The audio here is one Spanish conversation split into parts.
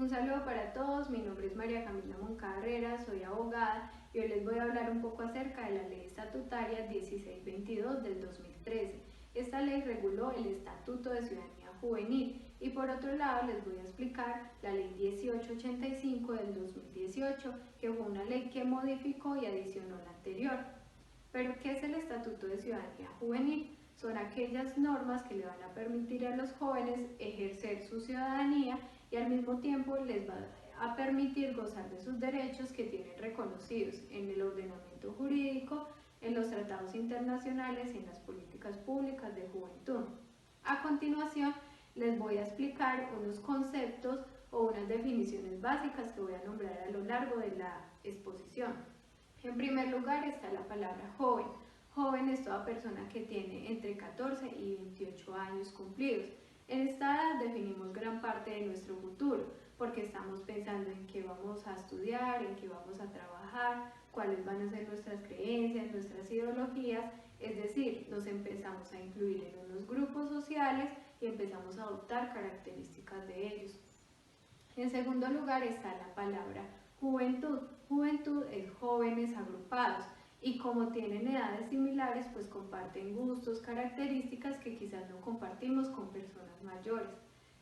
Un saludo para todos, mi nombre es María Camila Moncada Herrera, soy abogada y hoy les voy a hablar un poco acerca de la Ley Estatutaria 1622 del 2013. Esta ley reguló el Estatuto de Ciudadanía Juvenil y por otro lado les voy a explicar la Ley 1885 del 2018, que fue una ley que modificó y adicionó la anterior. Pero, ¿qué es el Estatuto de Ciudadanía Juvenil? Son aquellas normas que le van a permitir a los jóvenes ejercer su ciudadanía y al mismo tiempo les va a permitir gozar de sus derechos que tienen reconocidos en el ordenamiento jurídico, en los tratados internacionales y en las políticas públicas de juventud. A continuación, les voy a explicar unos conceptos o unas definiciones básicas que voy a nombrar a lo largo de la exposición. En primer lugar está la palabra joven. Joven es toda persona que tiene entre 14 y 28 años cumplidos. En esta edad definimos gran parte de nuestro futuro, porque estamos pensando en qué vamos a estudiar, en qué vamos a trabajar, cuáles van a ser nuestras creencias, nuestras ideologías, es decir, nos empezamos a incluir en unos grupos sociales y empezamos a adoptar características de ellos. En segundo lugar está la palabra juventud. Juventud es jóvenes agrupados y como tienen edades similares, pues comparten gustos, características que quizás no compartimos con personas mayores.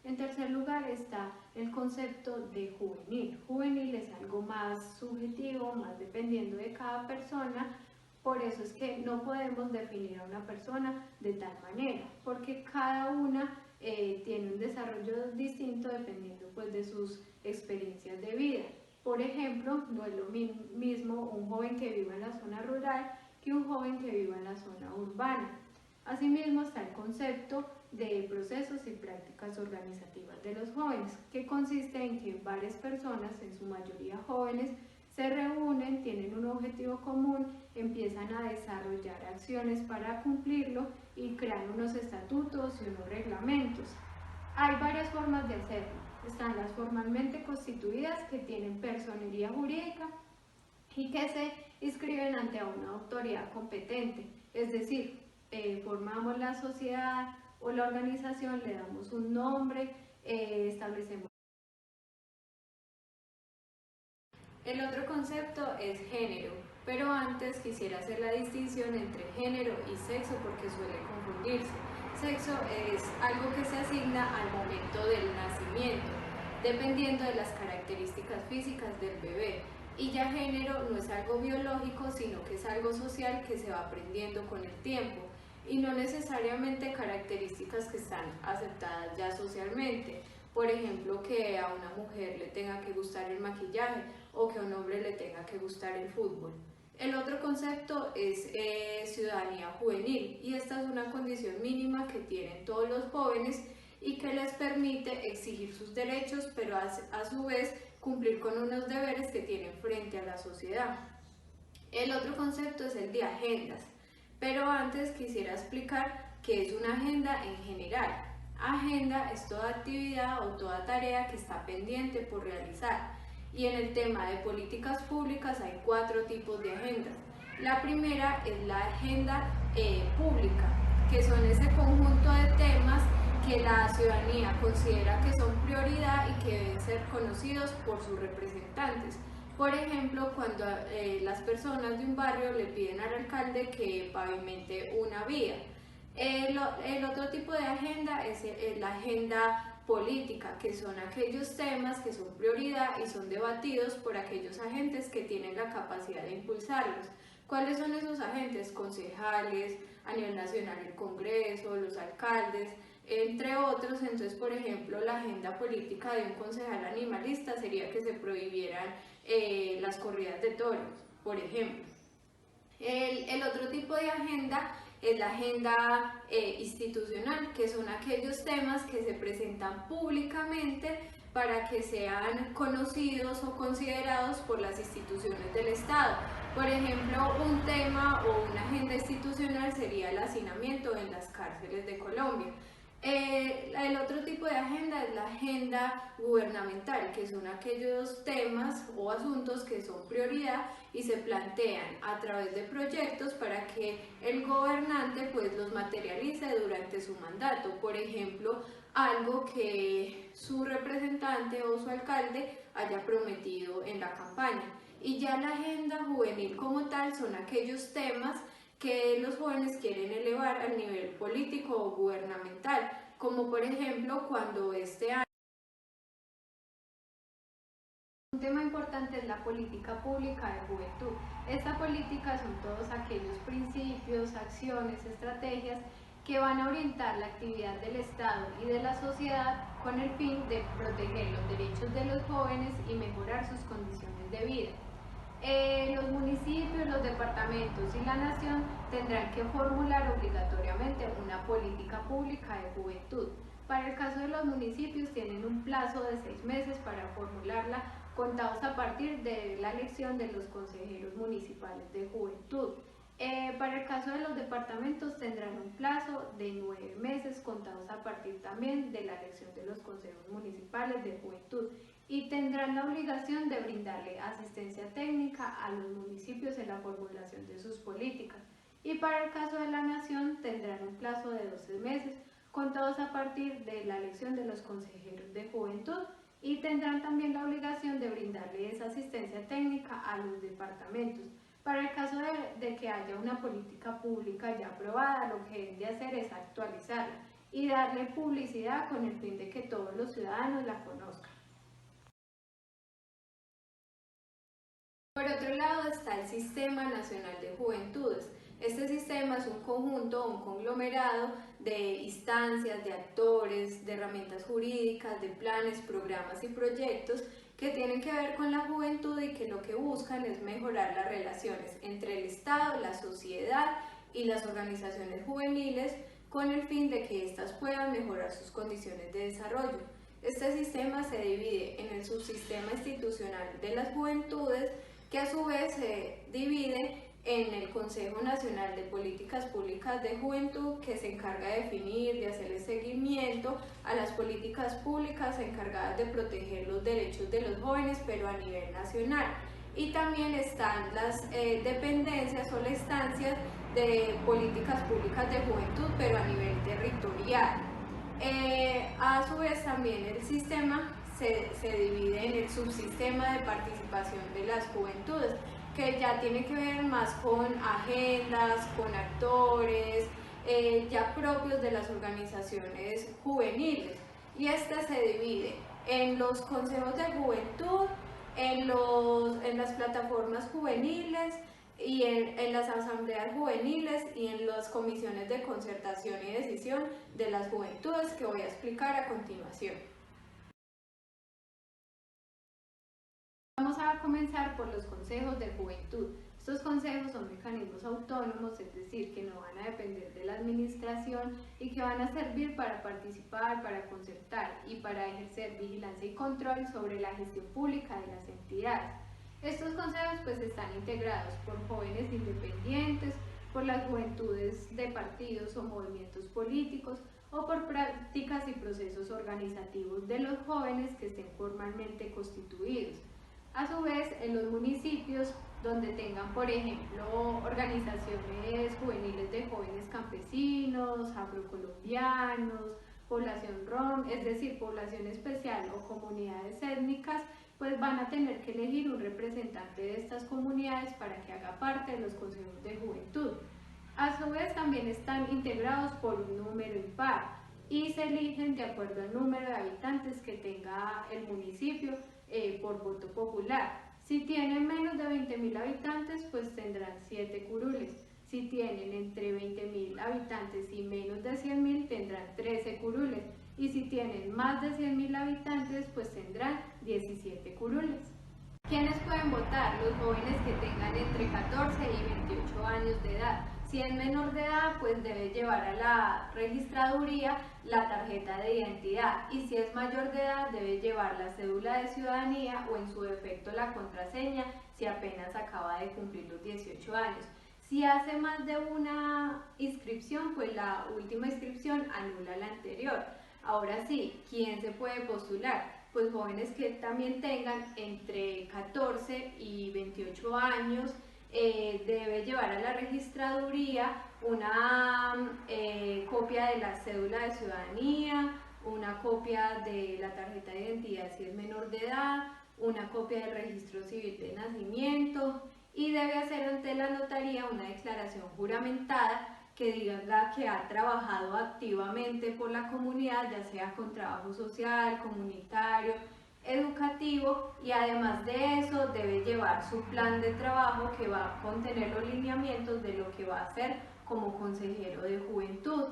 En tercer lugar está el concepto de juvenil. Juvenil es algo más subjetivo, más dependiendo de cada persona, por eso es que no podemos definir a una persona de tal manera, porque cada una tiene un desarrollo distinto dependiendo pues de sus experiencias de vida. Por ejemplo, no es lo mismo un joven que viva en la zona rural que un joven que viva en la zona urbana. Asimismo está el concepto de procesos y prácticas organizativas de los jóvenes, que consiste en que varias personas, en su mayoría jóvenes, se reúnen, tienen un objetivo común, empiezan a desarrollar acciones para cumplirlo y crean unos estatutos y unos reglamentos. Hay varias formas de hacerlo. Están las formalmente constituidas, que tienen personería jurídica y que se inscriben ante una autoridad competente, es decir, formamos la sociedad o la organización, le damos un nombre, establecemos. El otro concepto es género, pero antes quisiera hacer la distinción entre género y sexo porque suele confundirse. Sexo es algo que se asigna al momento del nacimiento, dependiendo de las características físicas del bebé. Y ya género no es algo biológico, sino que es algo social que se va aprendiendo con el tiempo y no necesariamente características que están aceptadas ya socialmente. Por ejemplo, que a una mujer le tenga que gustar el maquillaje o que a un hombre le tenga que gustar el fútbol. El otro concepto es ciudadanía juvenil, y esta es una condición mínima que tienen todos los jóvenes y que les permite exigir sus derechos, pero a su vez cumplir con unos deberes que tienen frente a la sociedad. El otro concepto es el de agendas, pero antes quisiera explicar qué es una agenda en general. Agenda es toda actividad o toda tarea que está pendiente por realizar. Y en el tema de políticas públicas hay 4 tipos de agendas. La primera es la agenda pública, que son ese conjunto de temas que la ciudadanía considera que son prioridad y que deben ser conocidos por sus representantes. Por ejemplo, cuando las personas de un barrio le piden al alcalde que pavimente una vía. El otro tipo de agenda es la agenda política, que son aquellos temas que son prioridad y son debatidos por aquellos agentes que tienen la capacidad de impulsarlos. ¿Cuáles son esos agentes? Concejales, a nivel nacional el Congreso, los alcaldes, entre otros. Entonces, por ejemplo, la agenda política de un concejal animalista sería que se prohibieran las corridas de toros, por ejemplo. El otro tipo de agenda es la agenda institucional, que son aquellos temas que se presentan públicamente para que sean conocidos o considerados por las instituciones del Estado. Por ejemplo, un tema o una agenda institucional sería el hacinamiento en las cárceles de Colombia. El otro tipo de agenda es la agenda gubernamental, que son aquellos temas o asuntos que son prioridad y se plantean a través de proyectos para que el gobernante pues los materialice durante su mandato. Por ejemplo, algo que su representante o su alcalde haya prometido en la campaña. Y ya la agenda juvenil como tal son aquellos temas que los jóvenes quieren elevar al nivel político o gubernamental, como por ejemplo cuando este año. Un tema importante es la política pública de juventud. Esta política son todos aquellos principios, acciones, estrategias que van a orientar la actividad del Estado y de la sociedad con el fin de proteger los derechos de los jóvenes y mejorar sus condiciones de vida. Los municipios, los departamentos y la nación tendrán que formular obligatoriamente una política pública de juventud. Para el caso de los municipios tienen un plazo de 6 meses para formularla, contados a partir de la elección de los consejeros municipales de juventud. Para el caso de los departamentos tendrán un plazo de 9 meses contados a partir también de la elección de los consejos municipales de juventud y tendrán la obligación de brindarle asistencia técnica a los municipios en la formulación de sus políticas. Y para el caso de la nación tendrán un plazo de 12 meses contados a partir de la elección de los consejeros de juventud y tendrán también la obligación de brindarle esa asistencia técnica a los departamentos. Para el caso de que haya una política pública ya aprobada, lo que deben de hacer es actualizarla y darle publicidad con el fin de que todos los ciudadanos la conozcan. Por otro lado está el Sistema Nacional de Juventudes. Este sistema es un conjunto, un conglomerado de instancias, de actores, de herramientas jurídicas, de planes, programas y proyectos que tienen que ver con la juventud y que lo que buscan es mejorar las relaciones entre el Estado, la sociedad y las organizaciones juveniles con el fin de que éstas puedan mejorar sus condiciones de desarrollo. Este sistema se divide en el subsistema institucional de las juventudes, que a su vez se divide en el Consejo Nacional de Políticas Públicas de Juventud, que se encarga de definir, de hacerle seguimiento a las políticas públicas encargadas de proteger los derechos de los jóvenes, pero a nivel nacional. Y también están las dependencias o las instancias de políticas públicas de juventud, pero a nivel territorial. A su vez también el sistema se divide en el subsistema de participación de las juventudes, que ya tiene que ver más con agendas, con actores, ya propios de las organizaciones juveniles. Y este se divide en los consejos de juventud, en las plataformas juveniles, y en las asambleas juveniles y en las comisiones de concertación y decisión de las juventudes, que voy a explicar a continuación. Vamos a comenzar por los consejos de juventud. Estos consejos son mecanismos autónomos, es decir, que no van a depender de la administración y que van a servir para participar, para concertar y para ejercer vigilancia y control sobre la gestión pública de las entidades. Estos consejos pues están integrados por jóvenes independientes, por las juventudes de partidos o movimientos políticos o por prácticas y procesos organizativos de los jóvenes que estén formalmente constituidos. A su vez, en los municipios donde tengan, por ejemplo, organizaciones juveniles de jóvenes campesinos, afrocolombianos, población rom, es decir, población especial o comunidades étnicas, pues van a tener que elegir un representante de estas comunidades para que haga parte de los consejos de juventud. A su vez también están integrados por un número impar y se eligen de acuerdo al número de habitantes que tenga el municipio por voto popular. Si tienen menos de 20.000 habitantes, pues tendrán 7 curules. Si tienen entre 20.000 habitantes y menos de 100.000, tendrán 13 curules. Y si tienen más de 100.000 habitantes, pues tendrán 17 curules. ¿Quiénes pueden votar? Los jóvenes que tengan entre 14 y 28 años de edad. Si es menor de edad, pues debe llevar a la registraduría la tarjeta de identidad, y si es mayor de edad debe llevar la cédula de ciudadanía o en su defecto la contraseña si apenas acaba de cumplir los 18 años. Si hace más de una inscripción, pues la última inscripción anula la anterior. Ahora sí, ¿quién se puede postular? Pues jóvenes que también tengan entre 14 y 28 años, debe llevar a la registraduría una copia de la cédula de ciudadanía, una copia de la tarjeta de identidad si es menor de edad, una copia del registro civil de nacimiento, y debe hacer ante la notaría una declaración juramentada que diga que ha trabajado activamente por la comunidad, ya sea con trabajo social, comunitario, educativo, y además de eso debe llevar su plan de trabajo que va a contener los lineamientos de lo que va a hacer como consejero de juventud.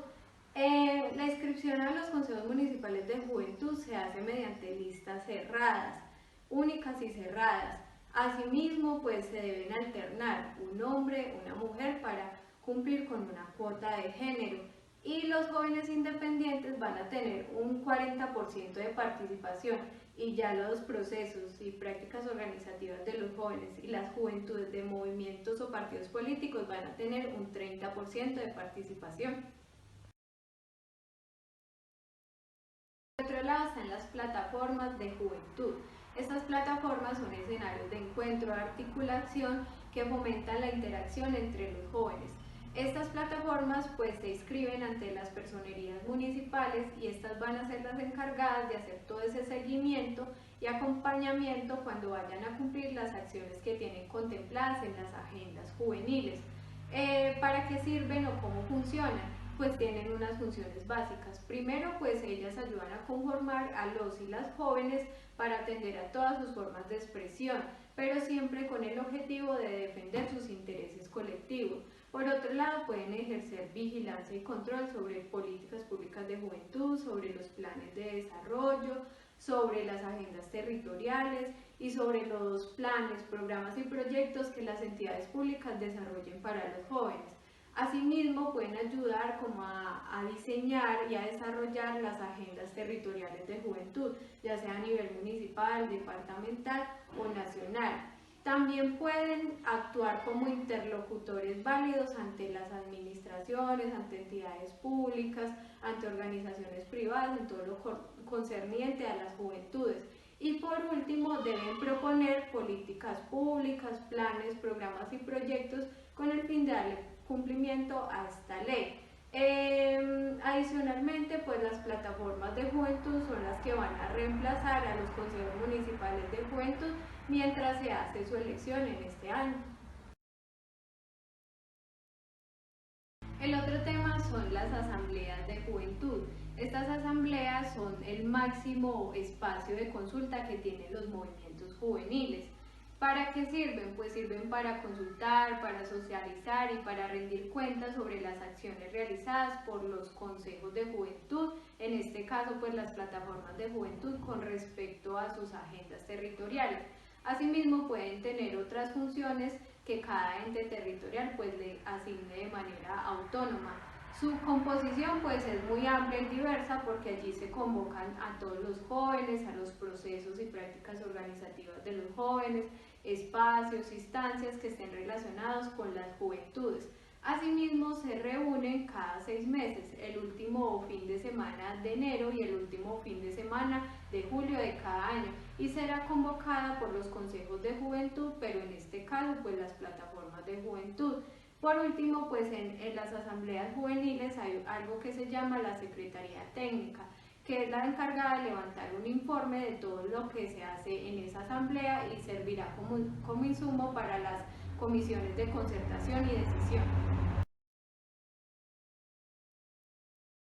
La inscripción a los consejos municipales de juventud se hace mediante listas cerradas, únicas y cerradas. Asimismo, pues se deben alternar un hombre, una mujer para cumplir con una cuota de género, y los jóvenes independientes van a tener un 40% de participación, y ya los procesos y prácticas organizativas de los jóvenes y las juventudes de movimientos o partidos políticos van a tener un 30% de participación. Por otro lado están las plataformas de juventud. Estas plataformas son escenarios de encuentro, de articulación que fomentan la interacción entre los jóvenes. Estas plataformas pues se inscriben ante las personerías municipales, y estas van a ser las encargadas de hacer todo ese seguimiento y acompañamiento cuando vayan a cumplir las acciones que tienen contempladas en las agendas juveniles. ¿Para qué sirven o cómo funcionan? Pues tienen unas funciones básicas. Primero, pues ellas ayudan a conformar a los y las jóvenes para atender a todas sus formas de expresión, pero siempre con el objetivo de defender sus intereses colectivos. Por otro lado, pueden ejercer vigilancia y control sobre políticas públicas de juventud, sobre los planes de desarrollo, sobre las agendas territoriales y sobre los planes, programas y proyectos que las entidades públicas desarrollen para los jóvenes. Asimismo, pueden ayudar como a diseñar y a desarrollar las agendas territoriales de juventud, ya sea a nivel municipal, departamental o nacional. También pueden actuar como interlocutores válidos ante las administraciones, ante entidades públicas, ante organizaciones privadas, en todo lo concerniente a las juventudes. Y por último, deben proponer políticas públicas, planes, programas y proyectos con el fin de darle cumplimiento a esta ley. Adicionalmente, pues las plataformas de juventud son las que van a reemplazar a los consejos municipales de juventud mientras se hace su elección en este año. El otro tema son las asambleas de juventud. Estas asambleas son el máximo espacio de consulta que tienen los movimientos juveniles. ¿Para qué sirven? Pues sirven para consultar, para socializar y para rendir cuentas sobre las acciones realizadas por los consejos de juventud, en este caso pues las plataformas de juventud con respecto a sus agendas territoriales. Asimismo, pueden tener otras funciones que cada ente territorial pues le asigne de manera autónoma. Su composición pues es muy amplia y diversa, porque allí se convocan a todos los jóvenes, a los procesos y prácticas organizativas de los jóvenes, espacios, instancias que estén relacionados con las juventudes. Asimismo, se reúnen cada 6 meses, el último fin de semana de enero y el último fin de semana de julio de cada año, y será convocada por los consejos de juventud, pero en este caso pues las plataformas de juventud. Por último, pues en las asambleas juveniles hay algo que se llama la Secretaría Técnica, que es la encargada de levantar un informe de todo lo que se hace en esa asamblea y servirá como insumo para las comisiones de concertación y decisión.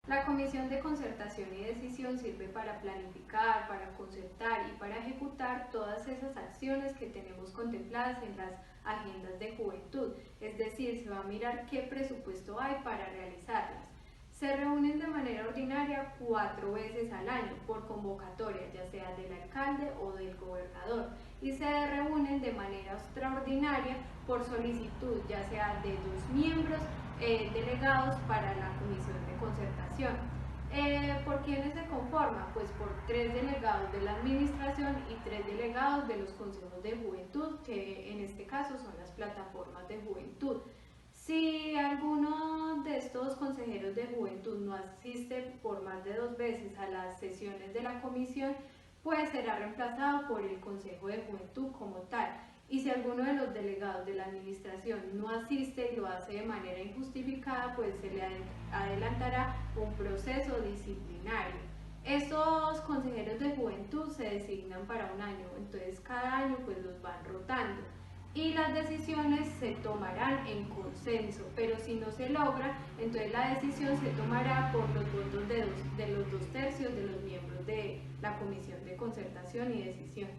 La comisión de concertación y decisión sirve para planificar, para concertar y para ejecutar todas esas acciones que tenemos contempladas en las agendas de juventud, es decir, se va a mirar qué presupuesto hay para realizarlas. Se reúnen de manera ordinaria 4 veces al año por convocatoria, ya sea del alcalde o del gobernador, y se reúnen de manera extraordinaria por solicitud, ya sea de 2 miembros delegados para la comisión de concertación. ¿Por quiénes se conforma? Pues por 3 delegados de la administración y 3 delegados de los consejos de juventud, que en este caso son las plataformas de juventud. Si alguno de estos consejeros de juventud no asiste por más de 2 veces a las sesiones de la comisión, pues será reemplazado por el Consejo de Juventud como tal. Y si alguno de los delegados de la administración no asiste y lo hace de manera injustificada, pues se le adelantará un proceso disciplinario. Estos consejeros de juventud se designan para un año, entonces cada año pues los van rotando y las decisiones se tomarán en consenso, pero si no se logra, entonces la decisión se tomará por los votos de los 2/3 de los miembros de la Comisión de Concertación y Decisión.